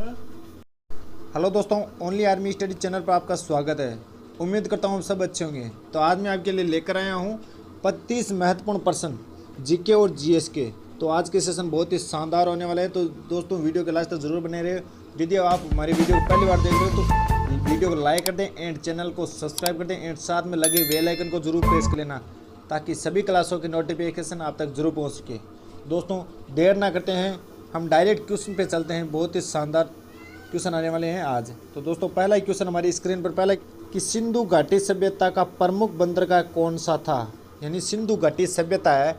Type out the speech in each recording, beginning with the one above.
Hello दोस्तों, only army study channel पर आपका स्वागत है। उम्मीद करता हूँ आप सब अच्छे होंगे। तो आज मैं आपके लिए लेकर आया हूँ 35 महत्वपूर्ण प्रश्न जीके और जीएस के। तो आज के सेशन बहुत ही शानदार होने वाला है। तो दोस्तों वीडियो के लास्ट तक जरूर बने रहे। यदि आप हमारी वीडियो को पहली बार देख रहे हो तो वीडियो को लाइक कर दें एंड चैनल को सब्सक्राइब कर दें एंड साथ में लगे बेल आइकन को जरूर प्रेस कर लेना ताकि सभी क्लासों की नोटिफिकेशन आप तक जरूर पहुँच सके। दोस्तों देर ना करते हैं, हम डायरेक्ट क्वेश्चन पे चलते हैं। बहुत ही शानदार क्वेश्चन आने वाले हैं आज। तो दोस्तों पहला क्वेश्चन हमारी स्क्रीन पर पहला कि सिंधु घाटी सभ्यता का प्रमुख बंदरगाह कौन सा था। यानी सिंधु घाटी सभ्यता है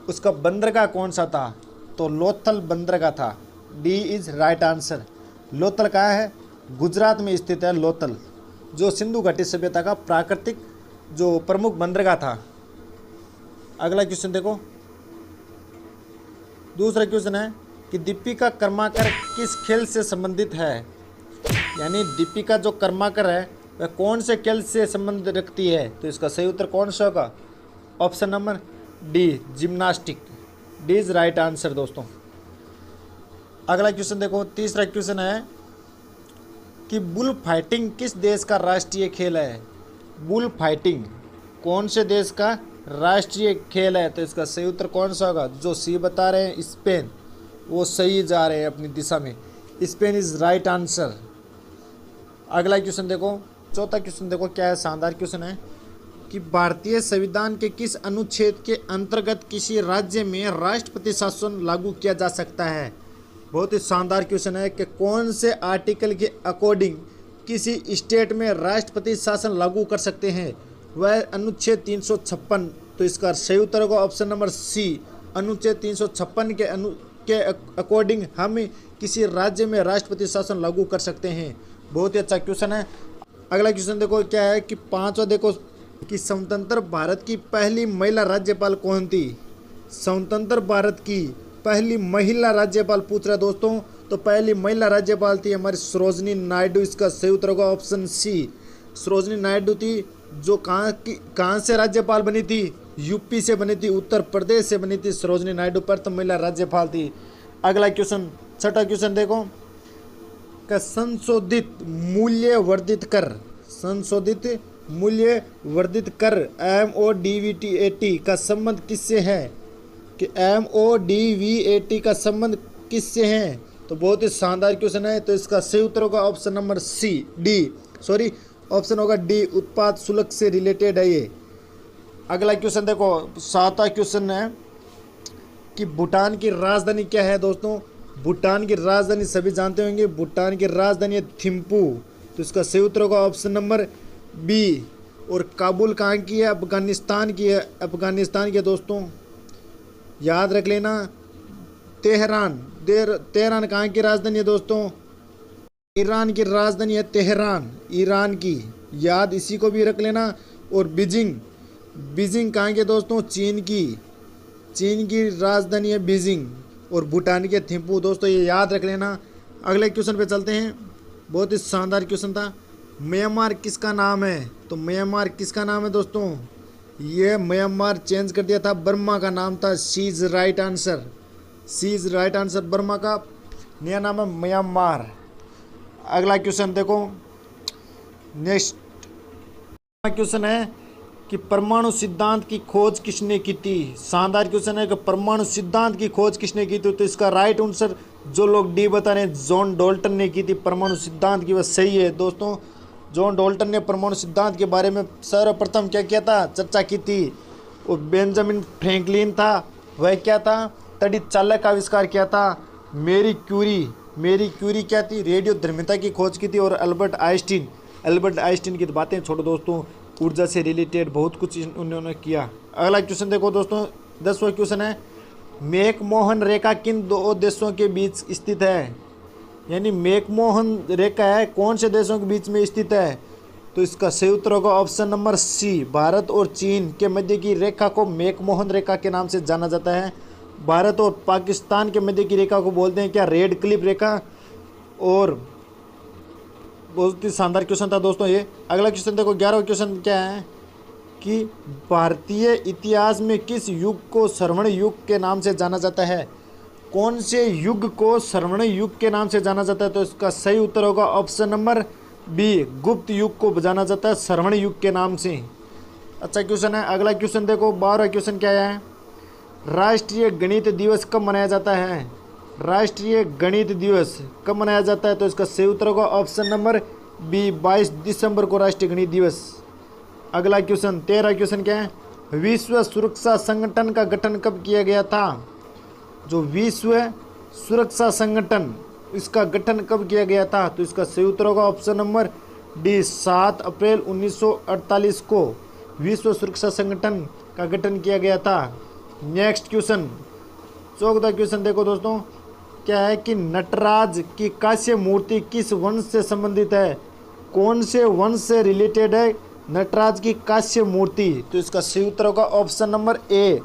उसका बंदरगाह कौन सा था, तो लोथल बंदरगाह था। D is right answer. Lothal कहाँ है, गुजरात में स्थित है लोथल, जो सिंधु घाटी सभ्यता का प्राकृतिक जो प्रमुख बंदरगाह था। अगला क्वेश्चन देखो, दूसरा क्वेश्चन है कि दीपिका कर्माकर किस खेल से संबंधित है। यानी दीपिका जो कर्माकर है वह कौन से खेल से संबंध रखती है, तो इसका सही उत्तर कौन सा होगा। Option number de Gymnastique. D is right answer दोस्तों। अगला क्वेश्चन देखो, तीसरा क्वेश्चन है कि बुल फाइटिंग किस देश का राष्ट्रीय खेल है। बुल फाइटिंग कौन से देश का राष्ट्रीय खेल है, तो इसका सही उत्तर कौन सा होगा। जो सी बता रहे हैं स्पेन, वो सही जा रहे हैं अपनी दिशा में। Spain is right answer. अगला क्वेश्चन देखो, चौथा क्वेश्चन देखो क्या है, शानदार क्वेश्चन है कि भारतीय संविधान के किस अनुच्छेद के अंतर्गत किसी राज्य में राष्ट्रपति शासन लागू किया जा सकता है। बहुत ही शानदार क्वेश्चन है कि कौन से आर्टिकल के अकॉर्डिंग किसी स्टेट में राष्ट्रपति शासन लागू कर सकते हैं। वह अनुच्छेद 356। तो इसका सही उत्तर होगा ऑप्शन नंबर सी, अनुच्छेद 356 के अकॉर्डिंग हम किसी राज्य में राष्ट्रपति शासन लागू कर सकते हैं। बहुत ही अच्छा क्वेश्चन है। अगला क्वेश्चन देखो क्या है कि पांचवा देखो कि स्वतंत्र भारत की पहली महिला राज्यपाल कौन थी। स्वतंत्र भारत की पहली महिला राज्यपाल पूछ रहा है दोस्तों। तो पहली महिला राज्यपाल थी हमारी सरोजनी नायडू। इसका सही उत्तर होगा ऑप्शन सी, सरोजनी नायडू थी, जो कहाँ से राज्यपाल बनी थी, यूपी से बनी थी, उत्तर प्रदेश से बनी थी। सरोजनी नायडू प्रथम महिला राज्यपाल थी। अगला क्वेश्चन, छठा क्वेश्चन देखो का संशोधित मूल्य वर्धित कर, संशोधित मूल्य वर्धित कर MODVAT का संबंध किससे है, कि MODVAT का संबंध किससे है। तो बहुत ही शानदार क्वेश्चन है। तो इसका सही उत्तर होगा option number C, D sorry option होगा डी, उत्पाद शुल्क से रिलेटेड है ये। अगला क्वेश्चन देखो, सातवां क्वेश्चन है कि भूटान की राजधानी क्या है दोस्तों। भूटान की राजधानी सभी जानते होंगे, भूटान की राजधानी है थिम्पू। तो इसका सही उत्तर होगा ऑप्शन नंबर बी। और काबुल कहाँ की है, अफगानिस्तान की है, अफगानिस्तान की है दोस्तों, याद रख लेना। तेहरान, तेहरान कहाँ की राजधानी है दोस्तों, ईरान की राजधानी है तेहरान, ईरान की, याद इसी को भी रख लेना। और बीजिंग, बीजिंग कहाँ के दोस्तों, चीन की, चीन की राजधानी है बीजिंग। और भूटान के थिम्पू दोस्तों, ये याद रख लेना। अगले क्वेश्चन पे चलते हैं, बहुत ही शानदार क्वेश्चन था। म्यांमार किसका नाम है, तो म्यांमार किसका नाम है दोस्तों, ये म्यांमार चेंज कर दिया था, बर्मा का नाम था। C is right answer, C is right answer, Burma का नया नाम है म्यांमार। अगला क्वेश्चन देखो, नेक्स्ट क्वेश्चन है कि परमाणु सिद्धांत की खोज किसने की थी। शानदार क्वेश्चन है कि परमाणु सिद्धांत की खोज किसने की थी। तो इसका राइट आंसर जो लोग डी बता रहे हैं, जॉन डाल्टन ने की थी परमाणु सिद्धांत की। वह सही है दोस्तों, जॉन डाल्टन ने परमाणु सिद्धांत के बारे में सर्वप्रथम क्या किया था, चर्चा की थी। और बेंजामिन फ्रैंकलिन था, वह क्या था, तड़ित चालक का आविष्कार किया था। मेरी क्यूरी क्या थी, रेडियो धर्मिता की खोज की थी। और अल्बर्ट आइंस्टीन की तो बातें छोड़ो दोस्तों, ऊर्जा से रिलेटेड बहुत कुछ उन्होंने किया। अगला क्वेश्चन देखो दोस्तों, 10वां क्वेश्चन है मैकमोहन रेखा किन दो देशों के बीच स्थित है। यानी मैकमोहन रेखा है कौन से देशों के बीच में स्थित है। तो इसका सही उत्तर होगा ऑप्शन नंबर सी, भारत और चीन के मध्य की रेखा को मैकमोहन रेखा के नाम से जाना जाता है। भारत और पाकिस्तान के मध्य की रेखा को बोलते हैं क्या, रेड क्लिफ रेखा। और बहुत ही शानदार क्वेश्चन था दोस्तों ये। अगला क्वेश्चन देखो, 11वां क्वेश्चन क्या है कि भारतीय इतिहास में किस युग को श्रवण युग के नाम से जाना जाता है। कौन से युग को स्वर्ण युग के नाम से जाना जाता है? तो इसका सही उत्तर होगा ऑप्शन नंबर बी, गुप्त युग को जाना जाता है स्वर्ण युग के नाम से। अच्छा क्वेश्चन है। अगला क्वेश्चन देखो, 12वां क्वेश्चन क्या है? राष्ट्रीय गणित दिवस कब मनाया जाता है? राष्ट्रीय गणित दिवस कब मनाया जाता है? तो इसका सही उत्तर होगा ऑप्शन नंबर बी, 22 दिसंबर को राष्ट्रीय गणित दिवस। अगला क्वेश्चन, 13वां क्वेश्चन क्या है? विश्व सुरक्षा संगठन का गठन कब किया गया था? जो विश्व सुरक्षा संगठन, इसका गठन कब किया गया था? तो इसका सही उत्तर होगा ऑप्शन नंबर डी, 7 अप्रैल 1948 को विश्व सुरक्षा संगठन का गठन किया गया था। नेक्स्ट क्वेश्चन, 14वां क्वेश्चन देखो दोस्तों, क्या है कि नटराज की कांस्य मूर्ति किस वंश से संबंधित है? कौन से वंश से रिलेटेड है नटराज की कांस्य मूर्ति? तो इसका सही उत्तर होगा ऑप्शन नंबर ए,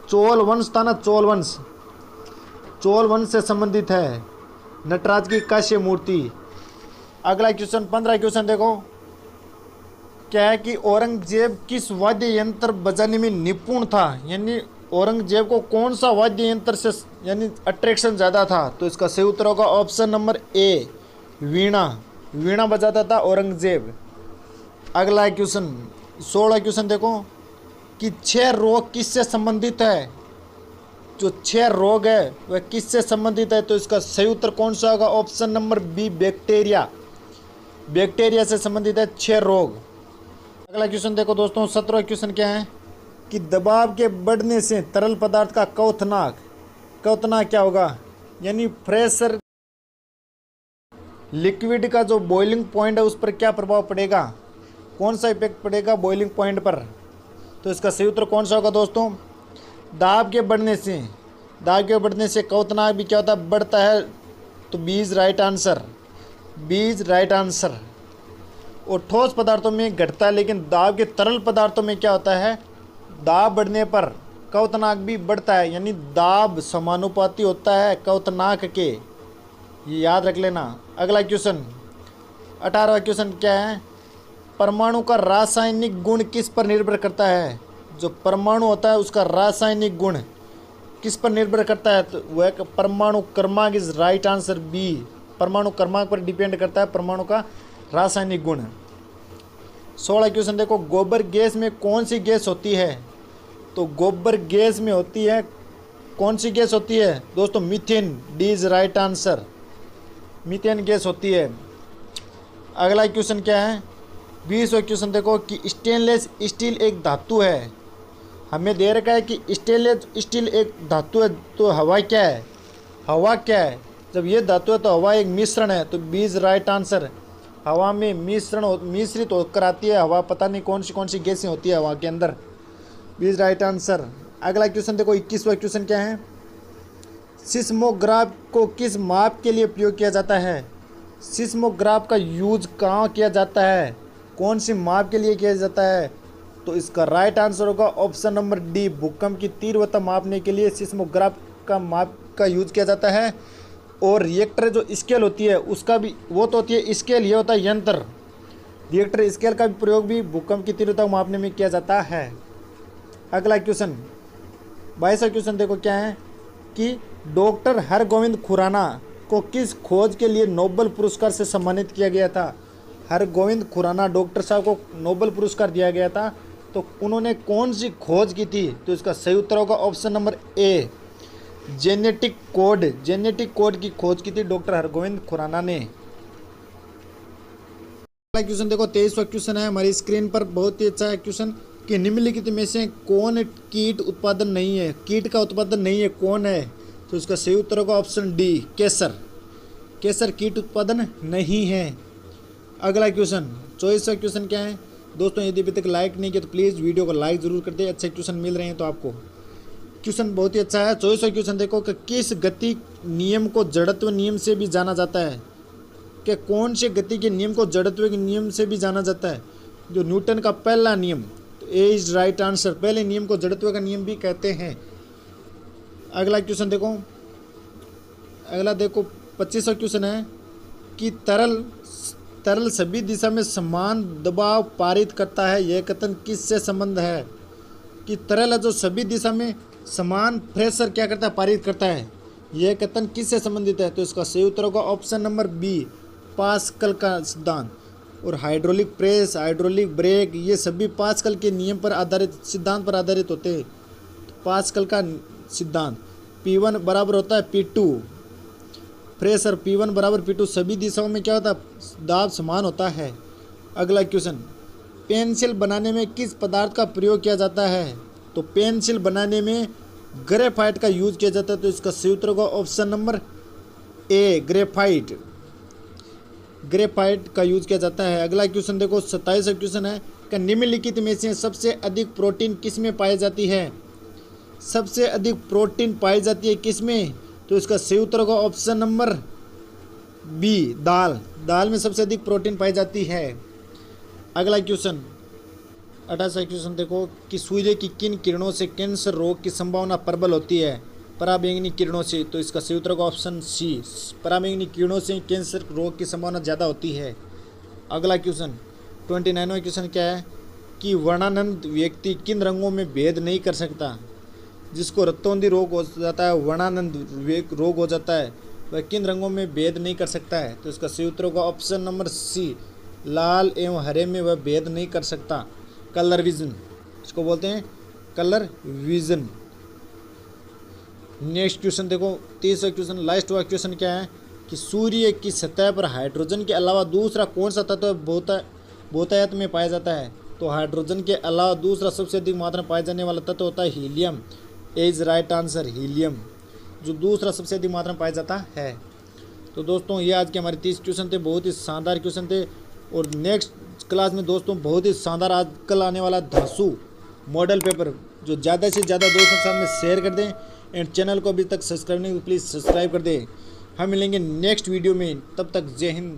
चोल वंश था ना, चोल वंश, चोल वंश से संबंधित है नटराज की कांस्य मूर्ति। अगला क्वेश्चन, 15वां क्वेश्चन देखो, क्या है कि औरंगजेब किस वाद्य यंत्र बजाने में निपुण था? यानी औरंगजेब को कौन सा वाद्य यंत्र से यानी अट्रैक्शन ज़्यादा था? तो इसका सही उत्तर होगा ऑप्शन नंबर ए, वीणा, वीणा बजाता था औरंगजेब। अगला क्वेश्चन, 16वां क्वेश्चन देखो कि 6 रोग किससे संबंधित है? जो 6 रोग है वह किससे संबंधित है? तो इसका सही उत्तर कौन सा होगा? Option number B, bacteria, bacteria से संबंधित है 6 रोग। अगला क्वेश्चन देखो दोस्तों, 17वां क्वेश्चन क्या है कि दबाव के बढ़ने से तरल पदार्थ का क्वथनांक, क्वथनांक क्या होगा? यानी प्रेशर, लिक्विड का जो बॉइलिंग पॉइंट है उस पर क्या प्रभाव पड़ेगा? कौन सा इफेक्ट पड़ेगा बॉइलिंग पॉइंट पर? तो इसका सही उत्तर कौन सा होगा दोस्तों? दाब के बढ़ने से, दाब के बढ़ने से क्वथनांक भी क्या होता है? बढ़ता है। तो B is right answer, B is right answer. और ठोस पदार्थों में घटता है, लेकिन दाब के तरल पदार्थों में क्या होता है? दाब बढ़ने पर क्वथनांक भी बढ़ता है, यानी दाब समानुपाती होता है क्वथनांक के, ये याद रख लेना। अगला क्वेश्चन, 18वां क्वेश्चन क्या है? परमाणु का रासायनिक गुण किस पर निर्भर करता है? जो परमाणु होता है उसका रासायनिक गुण किस पर निर्भर करता है? तो वह परमाणु क्रमांक इज राइट आंसर, बी, परमाणु क्रमांक पर डिपेंड करता है परमाणु का रासायनिक गुण। 16वां क्वेश्चन देखो, गोबर गैस में कौन सी गैस होती है? तो गोबर गैस में होती है, कौन सी गैस होती है दोस्तों? Methane, D is right answer, methane gas होती है। अगला क्वेश्चन क्या है? 20वां क्वेश्चन देखो कि स्टेनलेस स्टील एक धातु है, हमें दे रखा है कि स्टेनलेस स्टील एक धातु है, तो हवा क्या है? हवा क्या है? जब ये धातु है तो हवा एक मिश्रण है, तो बी इज राइट आंसर, हवा में मिश्रित होकर आती है हवा, पता नहीं कौन सी गैसें होती है हवा के अंदर, बी इज राइट आंसर। अगला क्वेश्चन देखो, 21वां क्वेश्चन क्या है? सिस्मोग्राफ को किस माप के लिए प्रयोग किया जाता है? सिस्मोग्राफ का यूज कहाँ किया जाता है? कौन सी माप के लिए किया जाता है? तो इसका राइट आंसर होगा ऑप्शन नंबर डी, भूकंप की तीव्रता मापने के लिए सिस्मोग्राफ का माप का यूज किया जाता है। और रिएक्टर जो स्केल होती है उसका भी, वो तो होती है स्केल, ये होता है यंत्र। रिएक्टर स्केल का भी प्रयोग भी भूकंप की तीव्रता मापने में किया जाता है। अगला क्वेश्चन, 22वां क्वेश्चन देखो क्या है कि डॉक्टर हरगोविंद खुराना को किस खोज के लिए नोबेल पुरस्कार से सम्मानित किया गया था? हरगोविंद खुराना डॉक्टर साहब को नोबेल पुरस्कार दिया गया था, तो उन्होंने कौन सी खोज की थी? तो इसका सही उत्तर होगा option number A, genetic code, genetic code की खोज की थी डॉक्टर हरगोविंद खुराना ने। अगला क्वेश्चन देखो, 23वां क्वेश्चन है हमारी स्क्रीन पर, बहुत ही अच्छा है क्वेश्चन कि निम्नलिखित में से कौन कीट उत्पादन नहीं है? कीट का उत्पादन नहीं है, कौन है? तो इसका सही उत्तर होगा ऑप्शन डी, केसर, केसर कीट उत्पादन नहीं है। अगला क्वेश्चन, 24वां क्वेश्चन क्या है दोस्तों? यदि अभी तक लाइक नहीं किया तो प्लीज़ वीडियो को लाइक जरूर कर दे, अच्छे क्वेश्चन मिल रहे हैं तो आपको। क्वेश्चन बहुत ही अच्छा है। 24वां क्वेश्चन देखो कि किस गति नियम को जड़त्व नियम से भी जाना जाता है? कि कौन से गति के नियम को जड़त्व के नियम से भी जाना जाता है? जो न्यूटन का पहला नियम, तो ए इज राइट आंसर, पहले नियम को जड़त्व का नियम भी कहते हैं। अगला क्वेश्चन देखो, अगला देखो 25वां क्वेश्चन है कि तरल सभी दिशा में समान दबाव पारित करता है, यह कथन किससे संबंध है? कि तरल है जो सभी दिशा में समान प्रेशर क्या करता है? पारित करता है, यह कथन किससे संबंधित है? तो इसका सही उत्तर होगा ऑप्शन नंबर बी, पास्कल का सिद्धांत। और हाइड्रोलिक प्रेस, हाइड्रोलिक ब्रेक, ये सभी पास्कल के नियम पर आधारित, सिद्धांत पर आधारित होते हैं। पास्कल का सिद्धांत P1 बराबर होता है P2, प्रेशर P1 बराबर P2, सभी दिशाओं में क्या होता है? दाब समान होता है। अगला क्वेश्चन, पेंसिल बनाने में किस पदार्थ का प्रयोग किया जाता है? तो पेंसिल बनाने में ग्रेफाइट का यूज किया जाता है। तो इसका सही उत्तर होगा option number A, graphite. Graphite का यूज किया जाता है। अगला क्वेश्चन देखो, 27वां क्वेश्चन है कि निम्नलिखित में से सबसे अधिक प्रोटीन किस में पाई जाती है? सबसे अधिक प्रोटीन पाई जाती है किस में? तो इसका सही उत्तर होगा ऑप्शन नंबर बी, दाल। दाल में सबसे अधिक प्रोटीन पाई जाती है। अगला क्वेश्चन, 28वां क्वेश्चन देखो कि सूर्य की किन किरणों से कैंसर रोग की संभावना प्रबल होती है? पराबैंगनी किरणों से। तो इसका सही उत्तर होगा ऑप्शन सी, पराबैंगनी किरणों से कैंसर रोग की संभावना ज़्यादा होती है। अगला क्वेश्चन, 29वां क्वेश्चन क्या है कि वर्णानंद व्यक्ति किन रंगों में भेद नहीं कर सकता? जिसको रक्तौंधी रोग हो जाता है, वर्णानंद रोग हो जाता है, वह किन रंगों में भेद नहीं कर सकता है? तो इसका सही उत्तर होगा ऑप्शन नंबर सी, लाल एवं हरे में वह भेद नहीं कर सकता। कलर विजन, इसको बोलते हैं कलर विजन। नेक्स्ट क्वेश्चन देखो, 30वां क्वेश्चन, लास्ट वाला क्वेश्चन क्या है कि सूर्य की सतह पर हाइड्रोजन के अलावा दूसरा कौन सा तत्व बहुतायत में पाया जाता है? तो हाइड्रोजन के अलावा दूसरा सबसे अधिक मात्रा में पाया जाने वाला तत्व होता है helium. Is right answer, helium, जो दूसरा सबसे अधिक मात्रा में पाया जाता है। तो दोस्तों ये आज के हमारे 30 क्वेश्चन थे, बहुत ही शानदार क्वेश्चन थे। और नेक्स्ट क्लास में दोस्तों बहुत ही शानदार आजकल आने वाला धांसू मॉडल पेपर, जो ज़्यादा से ज़्यादा दोस्तों के साथ में शेयर कर दें। एंड चैनल को अभी तक सब्सक्राइब नहीं, प्लीज़ सब्सक्राइब कर दें। हम मिलेंगे नेक्स्ट वीडियो में, तब तक जय हिंद।